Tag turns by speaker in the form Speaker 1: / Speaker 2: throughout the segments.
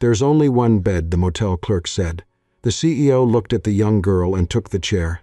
Speaker 1: "There's only one bed," the motel clerk said. The CEO looked at the young girl and took the chair.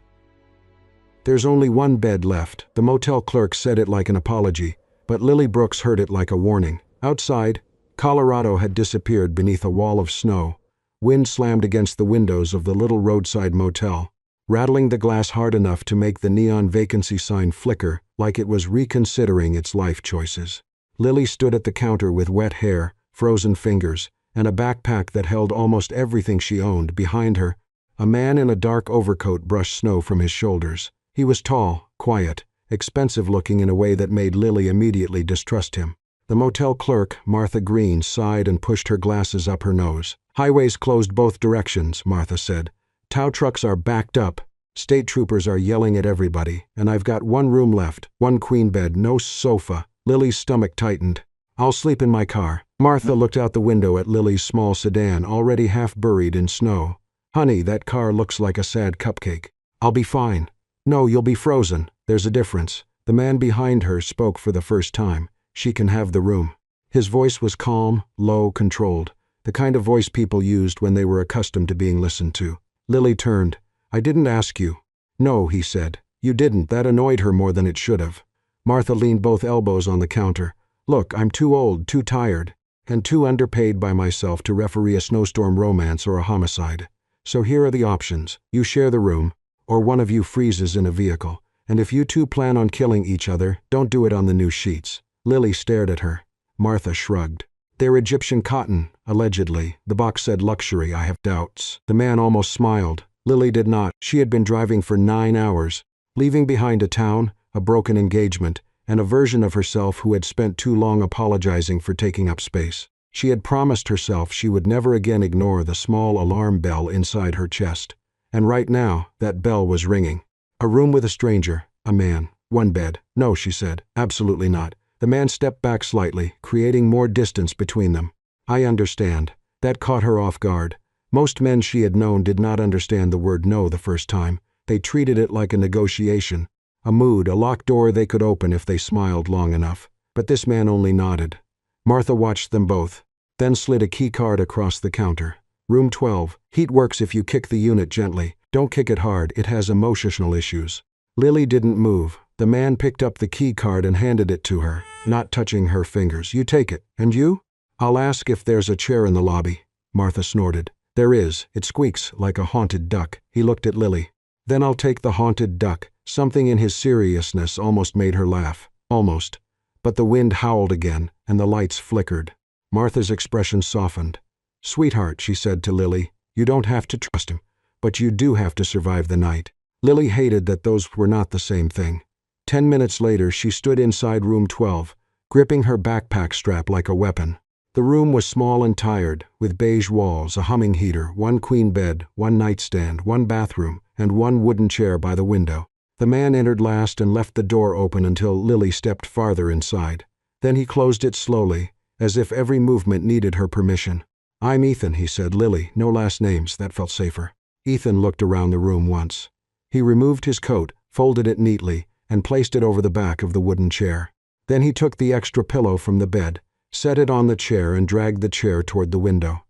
Speaker 1: "There's only one bed left." The motel clerk said it like an apology, but Lily Brooks heard it like a warning. Outside, Colorado had disappeared beneath a wall of snow. Wind slammed against the windows of the little roadside motel, rattling the glass hard enough to make the neon vacancy sign flicker like it was reconsidering its life choices. Lily stood at the counter with wet hair, frozen fingers, and a backpack that held almost everything she owned. Behind her, a man in a dark overcoat brushed snow from his shoulders. He was tall, quiet, expensive-looking in a way that made Lily immediately distrust him. The motel clerk, Martha Green, sighed and pushed her glasses up her nose. "Highways closed both directions," Martha said. "Tow trucks are backed up. State troopers are yelling at everybody, and I've got one room left, one queen bed, no sofa." Lily's stomach tightened. "I'll sleep in my car." Martha looked out the window at Lily's small sedan, already half buried in snow. "Honey, that car looks like a sad cupcake." "I'll be fine." "No, you'll be frozen. There's a difference." The man behind her spoke for the first time. "She can have the room." His voice was calm, low, controlled, the kind of voice people used when they were accustomed to being listened to. Lily turned. "I didn't ask you." "No," he said. "You didn't." That annoyed her more than it should have. Martha leaned both elbows on the counter. "Look, I'm too old, too tired, and too underpaid by myself to referee a snowstorm romance or a homicide. So here are the options. You share the room, or one of you freezes in a vehicle. And if you two plan on killing each other, don't do it on the new sheets." Lily stared at her. Martha shrugged. "They're Egyptian cotton, allegedly." The box said luxury. "I have doubts." The man almost smiled. Lily did not. She had been driving for 9 hours, leaving behind a town, a broken engagement, and a version of herself who had spent too long apologizing for taking up space. She had promised herself she would never again ignore the small alarm bell inside her chest. And right now, that bell was ringing. A room with a stranger, a man, one bed. "No," she said. "Absolutely not." The man stepped back slightly, creating more distance between them. "I understand." That caught her off guard. Most men she had known did not understand the word no the first time. They treated it like a negotiation, a mood, a locked door they could open if they smiled long enough. But this man only nodded. Martha watched them both, then slid a key card across the counter. "Room 12. Heat works if you kick the unit gently. Don't kick it hard, it has emotional issues." Lily didn't move. The man picked up the key card and handed it to her, not touching her fingers. "You take it. And you?" "I'll ask if there's a chair in the lobby." Martha snorted. "There is. It squeaks like a haunted duck." He looked at Lily. "Then I'll take the haunted duck." Something in his seriousness almost made her laugh. Almost. But the wind howled again, and the lights flickered. Martha's expression softened. "Sweetheart," she said to Lily, "you don't have to trust him, but you do have to survive the night." Lily hated that those were not the same thing. 10 minutes later, she stood inside room 12, gripping her backpack strap like a weapon. The room was small and tired, with beige walls, a humming heater, one queen bed, one nightstand, one bathroom, and one wooden chair by the window. The man entered last and left the door open until Lily stepped farther inside. Then he closed it slowly, as if every movement needed her permission. "I'm Ethan," he said. "Lily, no last names." That felt safer. Ethan looked around the room once. He removed his coat, folded it neatly, and placed it over the back of the wooden chair. Then he took the extra pillow from the bed, set it on the chair, and dragged the chair toward the window.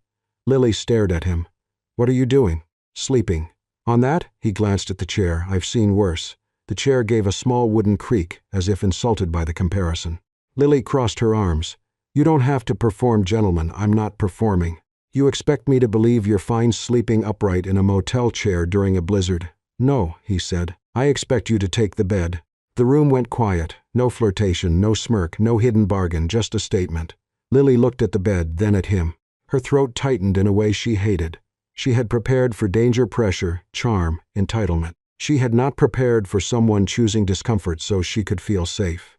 Speaker 1: Lily stared at him. "What are you doing?" "Sleeping." "On that?" He glanced at the chair. "I've seen worse." The chair gave a small wooden creak, as if insulted by the comparison. Lily crossed her arms. "You don't have to perform, gentlemen. I'm not performing. You expect me to believe you're fine sleeping upright in a motel chair during a blizzard?" "No," he said. "I expect you to take the bed." The room went quiet. No flirtation, no smirk, no hidden bargain, just a statement. Lily looked at the bed, then at him. Her throat tightened in a way she hated. She had prepared for danger, pressure, charm, entitlement. She had not prepared for someone choosing discomfort so she could feel safe.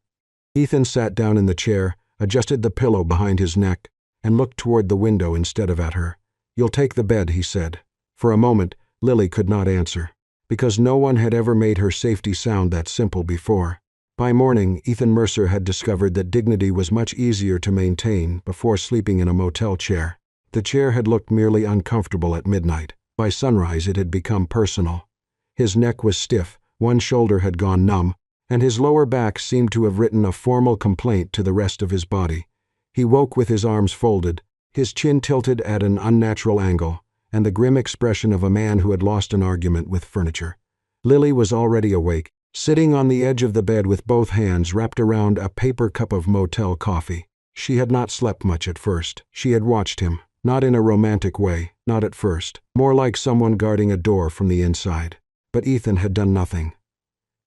Speaker 1: Ethan sat down in the chair, adjusted the pillow behind his neck, and looked toward the window instead of at her. "You'll take the bed," he said. For a moment, Lily could not answer, because no one had ever made her safety sound that simple before. By morning, Ethan Mercer had discovered that dignity was much easier to maintain before sleeping in a motel chair. The chair had looked merely uncomfortable at midnight. By sunrise, it had become personal. His neck was stiff, one shoulder had gone numb, and his lower back seemed to have written a formal complaint to the rest of his body. He woke with his arms folded, his chin tilted at an unnatural angle, and the grim expression of a man who had lost an argument with furniture. Lily was already awake, sitting on the edge of the bed with both hands wrapped around a paper cup of Motel coffee. She had not slept much at first. She had watched him, not in a romantic way, not at first, more like someone guarding a door from the inside. But Ethan had done nothing.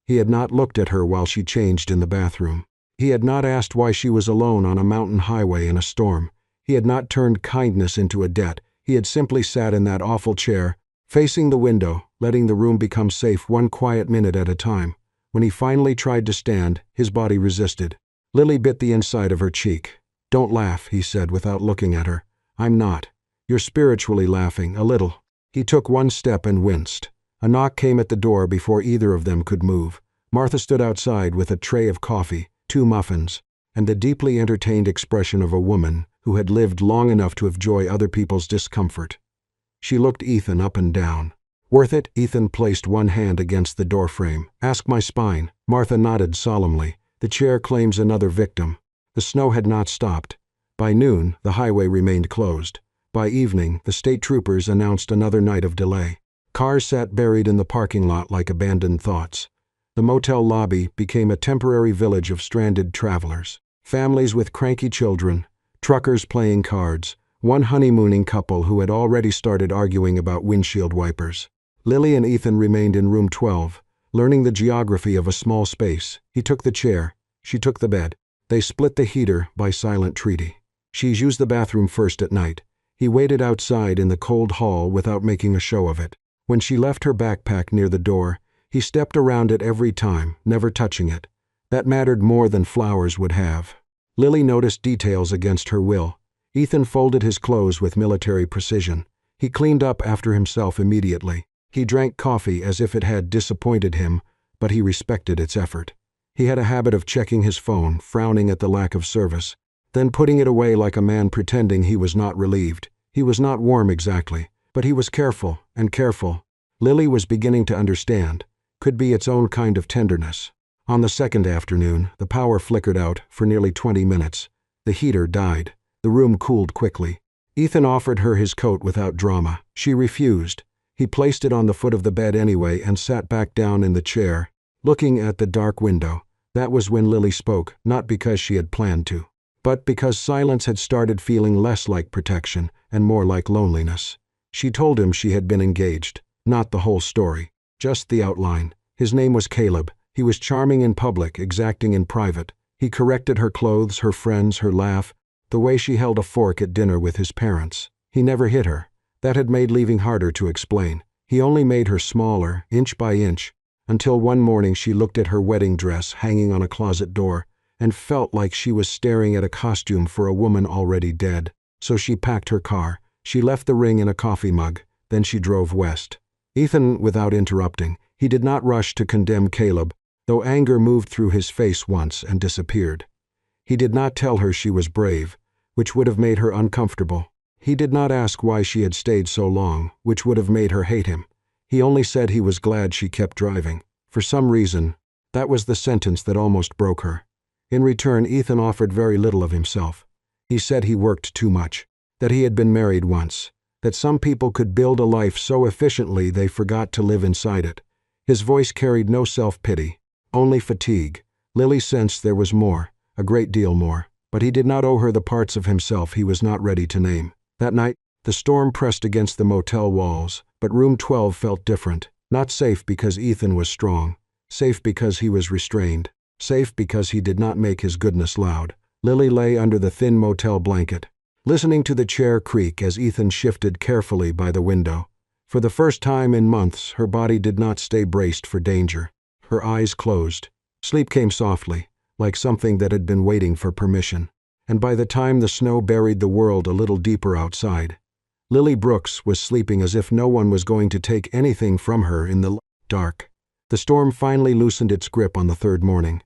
Speaker 1: He had not looked at her while she changed in the bathroom. He had not asked why she was alone on a mountain highway in a storm. He had not turned kindness into a debt. He had simply sat in that awful chair, facing the window, letting the room become safe one quiet minute at a time. When he finally tried to stand, his body resisted. Lily bit the inside of her cheek. "Don't laugh," he said without looking at her. "I'm not. You're spiritually laughing, a little." He took one step and winced. A knock came at the door before either of them could move. Martha stood outside with a tray of coffee, 2 muffins, and the deeply entertained expression of a woman who had lived long enough to enjoy other people's discomfort. She looked Ethan up and down. "Worth it?" Ethan placed one hand against the doorframe. "Ask my spine." Martha nodded solemnly. "The chair claims another victim." The snow had not stopped. By noon, the highway remained closed. By evening, the state troopers announced another night of delay. Cars sat buried in the parking lot like abandoned thoughts. The motel lobby became a temporary village of stranded travelers. Families with cranky children, truckers playing cards, one honeymooning couple who had already started arguing about windshield wipers. Lily and Ethan remained in room 12, learning the geography of a small space. He took the chair. She took the bed. They split the heater by silent treaty. She used the bathroom first at night. He waited outside in the cold hall without making a show of it. When she left her backpack near the door, he stepped around it every time, never touching it. That mattered more than flowers would have. Lily noticed details against her will. Ethan folded his clothes with military precision. He cleaned up after himself immediately. He drank coffee as if it had disappointed him, but he respected its effort. He had a habit of checking his phone, frowning at the lack of service, then putting it away like a man pretending he was not relieved. He was not warm exactly, but he was careful and careful. Lily was beginning to understand. Could be its own kind of tenderness. On the second afternoon, the power flickered out for nearly 20 minutes. The heater died. The room cooled quickly. Ethan offered her his coat without drama. She refused. He placed it on the foot of the bed anyway and sat back down in the chair, looking at the dark window. That was when Lily spoke, not because she had planned to, but because silence had started feeling less like protection and more like loneliness. She told him she had been engaged, not the whole story, just the outline. His name was Caleb. He was charming in public, exacting in private. He corrected her clothes, her friends, her laugh, the way she held a fork at dinner with his parents. He never hit her. That had made leaving harder to explain. He only made her smaller, inch by inch, until one morning she looked at her wedding dress hanging on a closet door and felt like she was staring at a costume for a woman already dead. So she packed her car. She left the ring in a coffee mug. Then she drove west. Ethan, without interrupting, he did not rush to condemn Caleb, though anger moved through his face once and disappeared. He did not tell her she was brave, which would have made her uncomfortable. He did not ask why she had stayed so long, which would have made her hate him. He only said he was glad she kept driving. For some reason, that was the sentence that almost broke her. In return, Ethan offered very little of himself. He said he worked too much, that he had been married once, that some people could build a life so efficiently they forgot to live inside it. His voice carried no self-pity, only fatigue. Lily sensed there was more, a great deal more, but he did not owe her the parts of himself he was not ready to name. That night, the storm pressed against the motel walls, but room 12 felt different. Not safe because Ethan was strong, safe because he was restrained, safe because he did not make his goodness loud. Lily lay under the thin motel blanket, listening to the chair creak as Ethan shifted carefully by the window. For the first time in months, her body did not stay braced for danger. Her eyes closed. Sleep came softly, like something that had been waiting for permission. And by the time the snow buried the world a little deeper outside, Lily Brooks was sleeping as if no one was going to take anything from her in the dark. The storm finally loosened its grip on the third morning.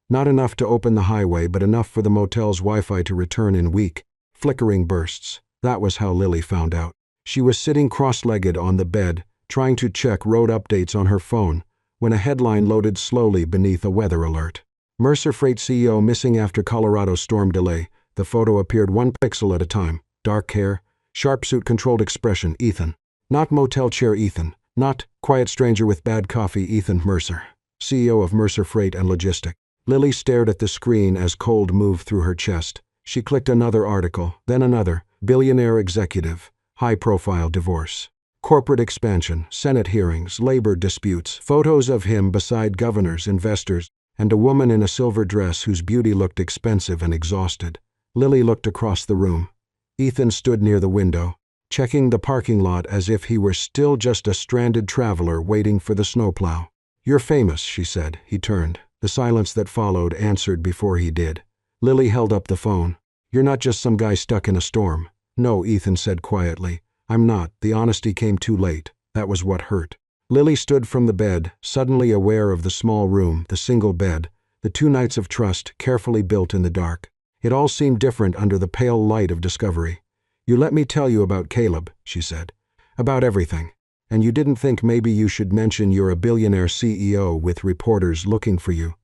Speaker 1: Not enough to open the highway, but enough for the motel's Wi-Fi to return in weak, flickering bursts. That was how Lily found out. She was sitting cross-legged on the bed, trying to check road updates on her phone, when a headline loaded slowly beneath a weather alert. Mercer Freight CEO missing after Colorado storm delay. The photo appeared 1 pixel at a time. dark hair, sharp suit-controlled expression, Ethan. Not motel chair Ethan. Not quiet stranger with bad coffee Ethan Mercer, CEO of Mercer Freight and Logistics. Lily stared at the screen as cold moved through her chest. She clicked another article, then another. Billionaire executive, high-profile divorce. Corporate expansion, Senate hearings, labor disputes, photos of him beside governors, investors, and a woman in a silver dress whose beauty looked expensive and exhausted. Lily looked across the room. Ethan stood near the window, checking the parking lot as if he were still just a stranded traveler waiting for the snowplow. "You're famous," she said. He turned. The silence that followed answered before he did. Lily held up the phone. "You're not just some guy stuck in a storm." "No," Ethan said quietly. "I'm not." The honesty came too late. That was what hurt. Lily stood from the bed, suddenly aware of the small room, the single bed, the 2 nights of trust carefully built in the dark. It all seemed different under the pale light of discovery. "You let me tell you about Caleb," she said. "About everything. And you didn't think maybe you should mention you're a billionaire CEO with reporters looking for you.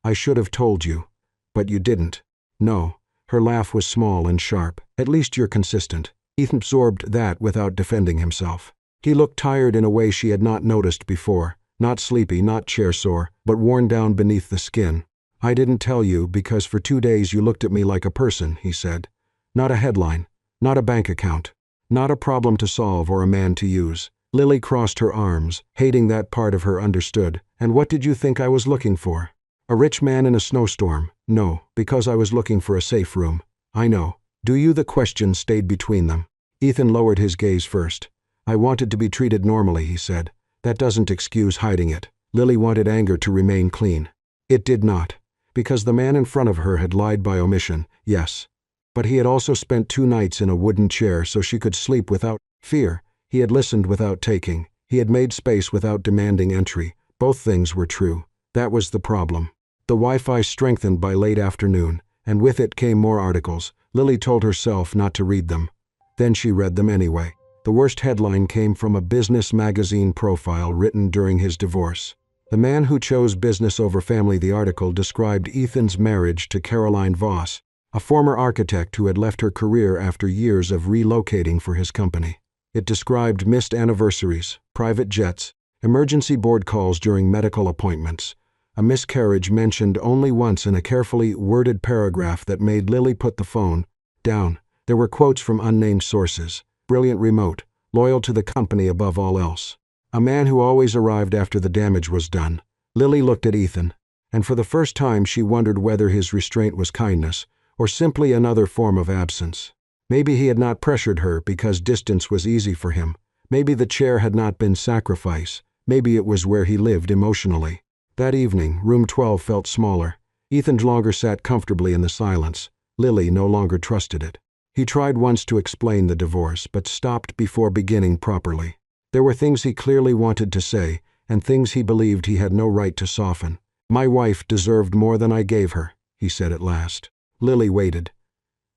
Speaker 1: I should have told you. But you didn't." "No." Her laugh was small and sharp. "At least you're consistent." Ethan absorbed that without defending himself. He looked tired in a way she had not noticed before. Not sleepy, not chair-sore, but worn down beneath the skin. "I didn't tell you because for 2 days you looked at me like a person," he said. "Not a headline. Not a bank account. Not a problem to solve or a man to use." Lily crossed her arms, hating that part of her understood. "And what did you think I was looking for? A rich man in a snowstorm? No, because I was looking for a safe room." "I know." "Do you?" The question stayed between them. Ethan lowered his gaze first. "I wanted to be treated normally," he said. "That doesn't excuse hiding it." Lily wanted anger to remain clean. It did not. Because the man in front of her had lied by omission, yes. But he had also spent 2 nights in a wooden chair so she could sleep without fear. He had listened without taking. He had made space without demanding entry. Both things were true. That was the problem. The Wi-Fi strengthened by late afternoon, and with it came more articles. Lily told herself not to read them. Then she read them anyway. The worst headline came from a business magazine profile written during his divorce. "The man who chose business over family." The article described Ethan's marriage to Caroline Voss, a former architect who had left her career after years of relocating for his company. It described missed anniversaries, private jets, emergency board calls during medical appointments. A miscarriage mentioned only once in a carefully worded paragraph that made Lily put the phone down. There were quotes from unnamed sources. "Brilliant remote, loyal to the company above all else. A man who always arrived after the damage was done." Lily looked at Ethan, and for the first time she wondered whether his restraint was kindness, or simply another form of absence. Maybe he had not pressured her because distance was easy for him. Maybe the chair had not been sacrifice. Maybe it was where he lived emotionally. That evening, room 12 felt smaller. Ethan no longer sat comfortably in the silence. Lily no longer trusted it. He tried once to explain the divorce, but stopped before beginning properly. There were things he clearly wanted to say, and things he believed he had no right to soften. "My wife deserved more than I gave her," he said at last. Lily waited.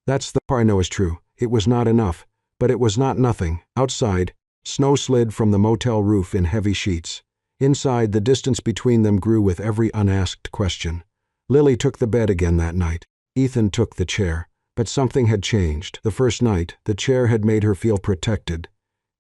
Speaker 1: "That's the part I know is true. It was not enough, but it was not nothing." Outside, snow slid from the motel roof in heavy sheets. Inside, the distance between them grew with every unasked question. Lily took the bed again that night. Ethan took the chair. But something had changed. The first night, the chair had made her feel protected.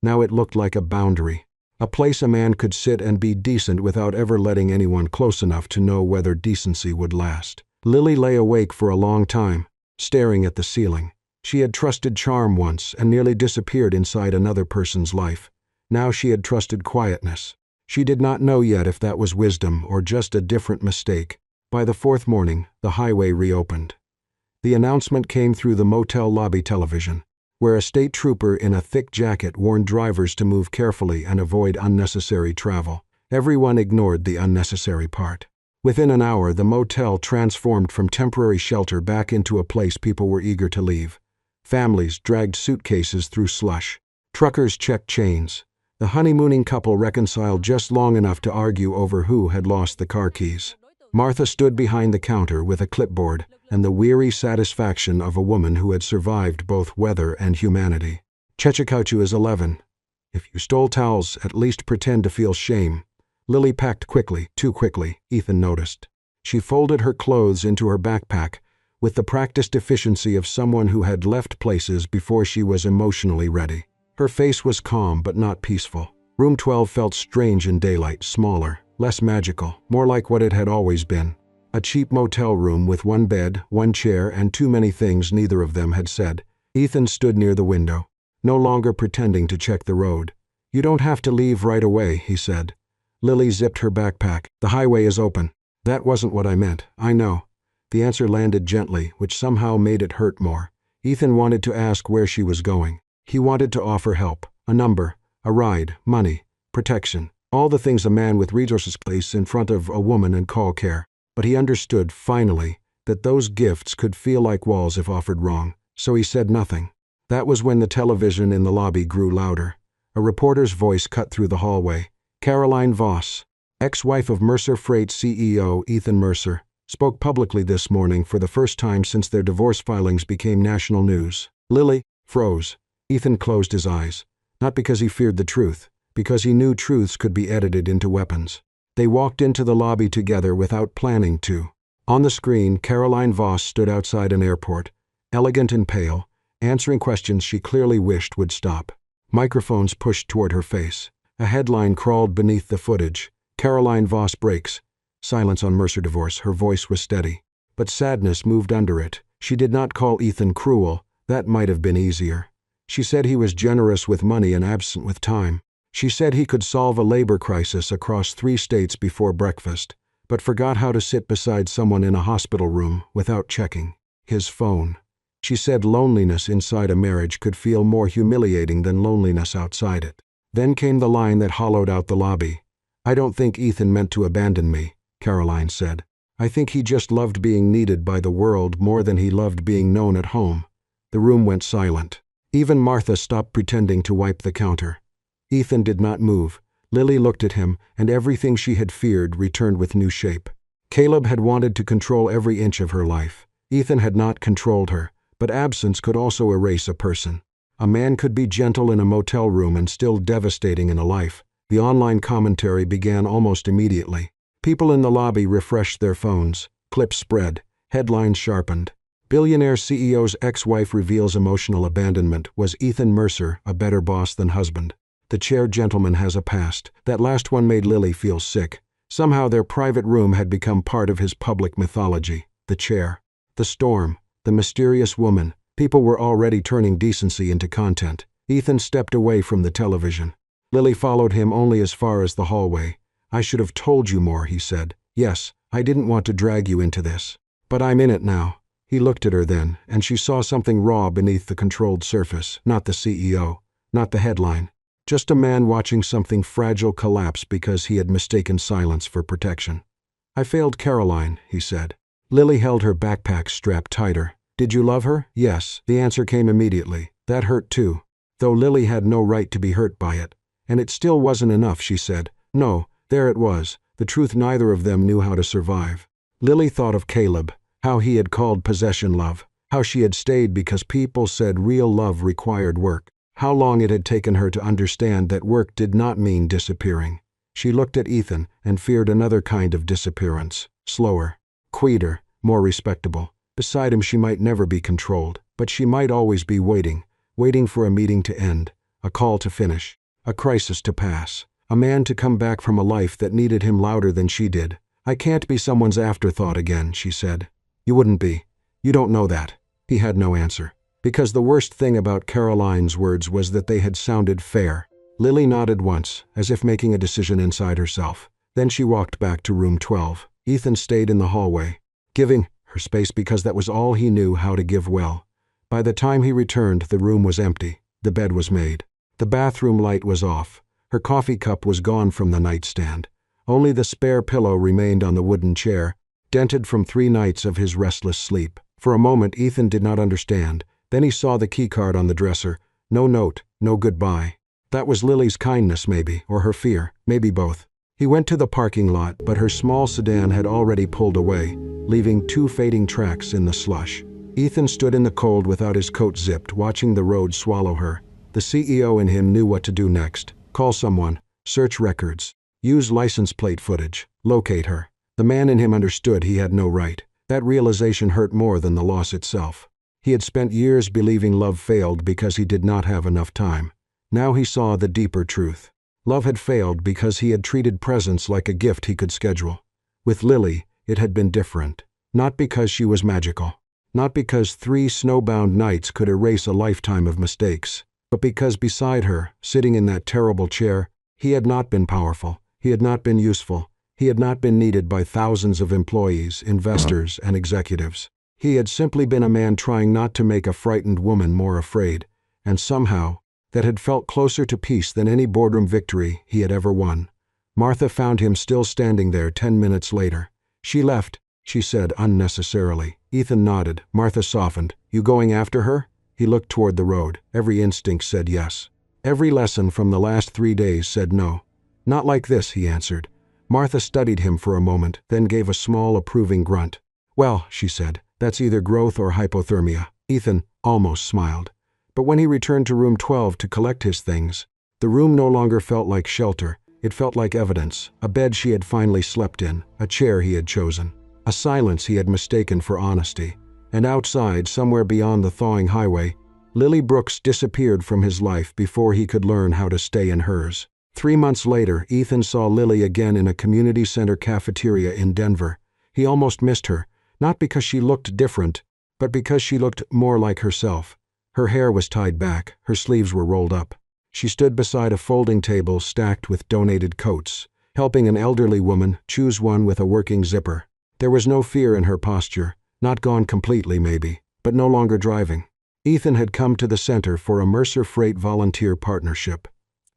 Speaker 1: Now it looked like a boundary. A place a man could sit and be decent without ever letting anyone close enough to know whether decency would last. Lily lay awake for a long time, staring at the ceiling. She had trusted charm once and nearly disappeared inside another person's life. Now she had trusted quietness. She did not know yet if that was wisdom or just a different mistake. By the 4th morning, the highway reopened. The announcement came through the motel lobby television, where a state trooper in a thick jacket warned drivers to move carefully and avoid unnecessary travel. Everyone ignored the unnecessary part. Within an hour, the motel transformed from temporary shelter back into a place people were eager to leave. Families dragged suitcases through slush. Truckers checked chains. The honeymooning couple reconciled just long enough to argue over who had lost the car keys. Martha stood behind the counter with a clipboard and the weary satisfaction of a woman who had survived both weather and humanity. "Chechikauchu is 11. If you stole towels, at least pretend to feel shame." Lily packed quickly, too quickly, Ethan noticed. She folded her clothes into her backpack, with the practiced efficiency of someone who had left places before she was emotionally ready. Her face was calm but not peaceful. Room 12 felt strange in daylight, smaller, less magical, more like what it had always been. A cheap motel room with one bed, one chair, and too many things neither of them had said. Ethan stood near the window, no longer pretending to check the road. "You don't have to leave right away," he said. Lily zipped her backpack. "The highway is open." "That wasn't what I meant. I know." The answer landed gently, which somehow made it hurt more. Ethan wanted to ask where she was going. He wanted to offer help, a number, a ride, money, protection, all the things a man with resources place in front of a woman and call care. But he understood, finally, that those gifts could feel like walls if offered wrong, so he said nothing. That was when the television in the lobby grew louder. A reporter's voice cut through the hallway. Caroline Voss, ex-wife of Mercer Freight CEO Ethan Mercer, spoke publicly this morning for the first time since their divorce filings became national news. Lily froze. Ethan closed his eyes, not because he feared the truth, because he knew truths could be edited into weapons. They walked into the lobby together without planning to. On the screen, Caroline Voss stood outside an airport, elegant and pale, answering questions she clearly wished would stop. Microphones pushed toward her face. A headline crawled beneath the footage. Caroline Voss breaks. Silence on Mercer divorce. Her voice was steady. But sadness moved under it. She did not call Ethan cruel. That might have been easier. She said he was generous with money and absent with time. She said he could solve a labor crisis across 3 states before breakfast, but forgot how to sit beside someone in a hospital room without checking his phone. She said loneliness inside a marriage could feel more humiliating than loneliness outside it. Then came the line that hollowed out the lobby. "I don't think Ethan meant to abandon me," Caroline said. "I think he just loved being needed by the world more than he loved being known at home." The room went silent. Even Martha stopped pretending to wipe the counter. Ethan did not move. Lily looked at him, and everything she had feared returned with new shape. Caleb had wanted to control every inch of her life. Ethan had not controlled her, but absence could also erase a person. A man could be gentle in a motel room and still devastating in a life. The online commentary began almost immediately. People in the lobby refreshed their phones. Clips spread. Headlines sharpened. Billionaire CEO's ex-wife reveals emotional abandonment. Was Ethan Mercer a better boss than husband? The chair gentleman has a past. That last one made Lily feel sick. Somehow their private room had become part of his public mythology. The chair. The storm. The mysterious woman. People were already turning decency into content. Ethan stepped away from the television. Lily followed him only as far as the hallway. "I should have told you more," he said. "Yes, I didn't want to drag you into this. But I'm in it now." He looked at her then, and she saw something raw beneath the controlled surface. Not the CEO. Not the headline. Just a man watching something fragile collapse because he had mistaken silence for protection. "I failed Caroline," he said. Lily held her backpack strapped tighter. "Did you love her?" "Yes." The answer came immediately. That hurt too, though Lily had no right to be hurt by it. And it still wasn't enough, she said. No, there it was, the truth neither of them knew how to survive. Lily thought of Caleb, how he had called possession love, how she had stayed because people said real love required work, how long it had taken her to understand that work did not mean disappearing. She looked at Ethan and feared another kind of disappearance, slower, quieter, more respectable. Beside him she might never be controlled, but she might always be waiting for a meeting to end, a call to finish, a crisis to pass, a man to come back from a life that needed him louder than she did. "I can't be someone's afterthought again," she said. "You wouldn't be. You don't know that." He had no answer. Because the worst thing about Caroline's words was that they had sounded fair. Lily nodded once, as if making a decision inside herself. Then she walked back to room 12. Ethan stayed in the hallway, giving her space because that was all he knew how to give well. By the time he returned, the room was empty. The bed was made. The bathroom light was off. Her coffee cup was gone from the nightstand. Only the spare pillow remained on the wooden chair, dented from 3 nights of his restless sleep. For a moment, Ethan did not understand. Then he saw the keycard on the dresser. No note, no goodbye. That was Lily's kindness, maybe, or her fear, maybe both. He went to the parking lot, but her small sedan had already pulled away, leaving 2 fading tracks in the slush. Ethan stood in the cold without his coat zipped, watching the road swallow her. The CEO in him knew what to do next. Call someone, search records, use license plate footage, locate her. The man in him understood he had no right. That realization hurt more than the loss itself. He had spent years believing love failed because he did not have enough time. Now he saw the deeper truth. Love had failed because he had treated presence like a gift he could schedule. With Lily, it had been different. Not because she was magical. Not because 3 snowbound nights could erase a lifetime of mistakes. But because beside her, sitting in that terrible chair, he had not been powerful. He had not been useful. He had not been needed by thousands of employees, investors, and executives. He had simply been a man trying not to make a frightened woman more afraid, and somehow, that had felt closer to peace than any boardroom victory he had ever won. Martha found him still standing there 10 minutes later. "She left," she said unnecessarily. Ethan nodded. Martha softened. "You going after her?" He looked toward the road. Every instinct said yes. Every lesson from the last 3 days said no. "Not like this," he answered. Martha studied him for a moment, then gave a small approving grunt. "Well," she said, "that's either growth or hypothermia." Ethan almost smiled. But when he returned to room 12 to collect his things, the room no longer felt like shelter. It felt like evidence, a bed she had finally slept in, a chair he had chosen, a silence he had mistaken for honesty. And outside, somewhere beyond the thawing highway, Lily Brooks disappeared from his life before he could learn how to stay in hers. 3 months later, Ethan saw Lily again in a community center cafeteria in Denver. He almost missed her, not because she looked different, but because she looked more like herself. Her hair was tied back, her sleeves were rolled up. She stood beside a folding table stacked with donated coats, helping an elderly woman choose one with a working zipper. There was no fear in her posture, not gone completely maybe, but no longer driving. Ethan had come to the center for a Mercer Freight volunteer partnership.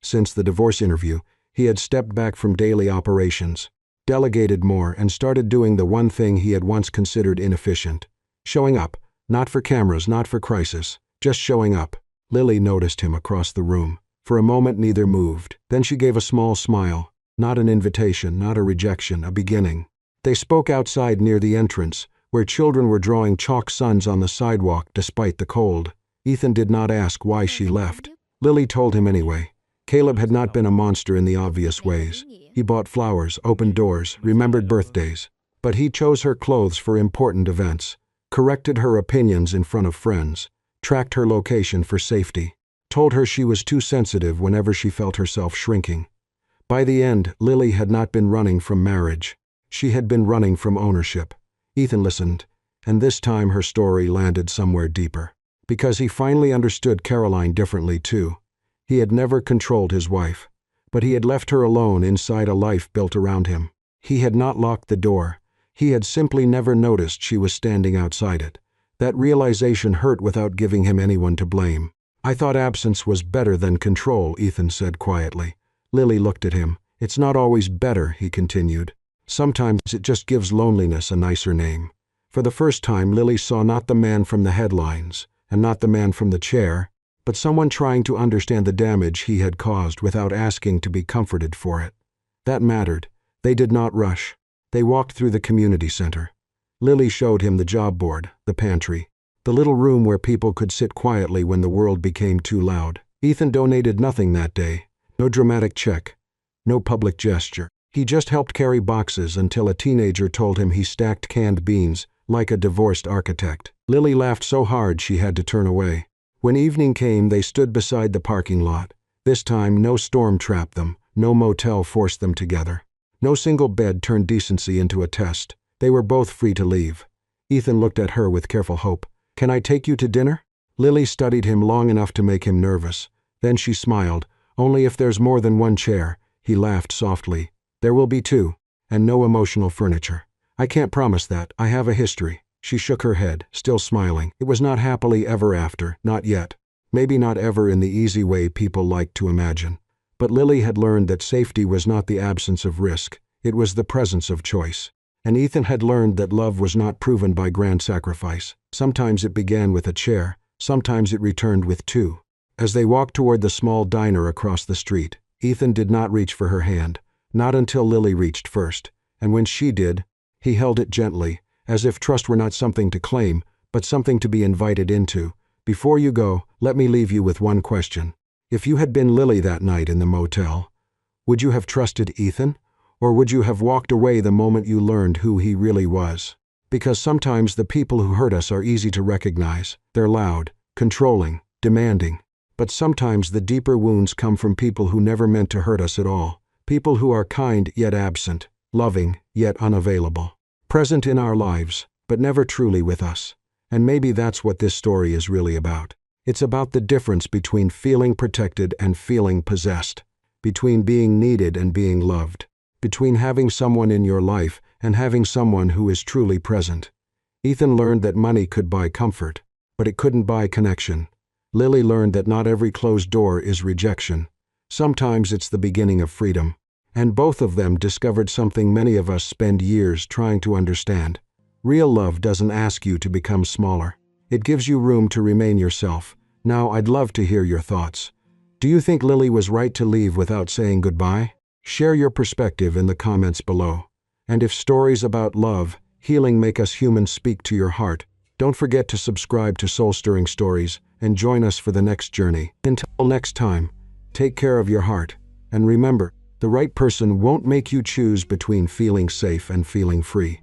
Speaker 1: Since the divorce interview, he had stepped back from daily operations, delegated more, and started doing the one thing he had once considered inefficient. Showing up, not for cameras, not for crisis, just showing up. Lily noticed him across the room. For a moment neither moved. Then she gave a small smile. Not an invitation, not a rejection, a beginning. They spoke outside near the entrance, where children were drawing chalk suns on the sidewalk despite the cold. Ethan did not ask why she left. Lily told him anyway. Caleb had not been a monster in the obvious ways. He bought flowers, opened doors, remembered birthdays. But he chose her clothes for important events, corrected her opinions in front of friends, tracked her location for safety, told her she was too sensitive whenever she felt herself shrinking. By the end, Lily had not been running from marriage. She had been running from ownership. Ethan listened, and this time her story landed somewhere deeper. Because he finally understood Caroline differently too. He had never controlled his wife, but he had left her alone inside a life built around him. He had not locked the door. He had simply never noticed she was standing outside it. That realization hurt without giving him anyone to blame. "I thought absence was better than control," Ethan said quietly. Lily looked at him. "It's not always better," he continued. "Sometimes it just gives loneliness a nicer name." For the first time, Lily saw not the man from the headlines, and not the man from the chair, but someone trying to understand the damage he had caused without asking to be comforted for it. That mattered. They did not rush. They walked through the community center. Lily showed him the job board, the pantry, the little room where people could sit quietly when the world became too loud. Ethan donated nothing that day. No dramatic check. No public gesture. He just helped carry boxes until a teenager told him he stacked canned beans like a divorced architect. Lily laughed so hard she had to turn away. When evening came, they stood beside the parking lot. This time, no storm trapped them, no motel forced them together. No single bed turned decency into a test. They were both free to leave. Ethan looked at her with careful hope. "Can I take you to dinner?" Lily studied him long enough to make him nervous. Then she smiled. "Only if there's more than one chair." He laughed softly. "There will be 2, and no emotional furniture." "I can't promise that. I have a history." She shook her head, still smiling. It was not happily ever after, not yet. Maybe not ever in the easy way people like to imagine. But Lily had learned that safety was not the absence of risk. It was the presence of choice. And Ethan had learned that love was not proven by grand sacrifice. Sometimes it began with a chair. Sometimes it returned with 2. As they walked toward the small diner across the street, Ethan did not reach for her hand. Not until Lily reached first. And when she did, he held it gently, as if trust were not something to claim, but something to be invited into. "Before you go, let me leave you with one question. If you had been Lily that night in the motel, would you have trusted Ethan? Or would you have walked away the moment you learned who he really was?" Because sometimes the people who hurt us are easy to recognize. They're loud, controlling, demanding. But sometimes the deeper wounds come from people who never meant to hurt us at all. People who are kind yet absent, loving yet unavailable. Present in our lives, but never truly with us. And maybe that's what this story is really about. It's about the difference between feeling protected and feeling possessed. Between being needed and being loved. Between having someone in your life and having someone who is truly present. Ethan learned that money could buy comfort, but it couldn't buy connection. Lily learned that not every closed door is rejection. Sometimes it's the beginning of freedom. And both of them discovered something many of us spend years trying to understand. Real love doesn't ask you to become smaller. It gives you room to remain yourself. Now, I'd love to hear your thoughts. Do you think Lily was right to leave without saying goodbye? Share your perspective in the comments below. And if stories about love, healing make us humans speak to your heart, don't forget to subscribe to Soul Stirring Stories and join us for the next journey. Until next time, take care of your heart. And remember, the right person won't make you choose between feeling safe and feeling free.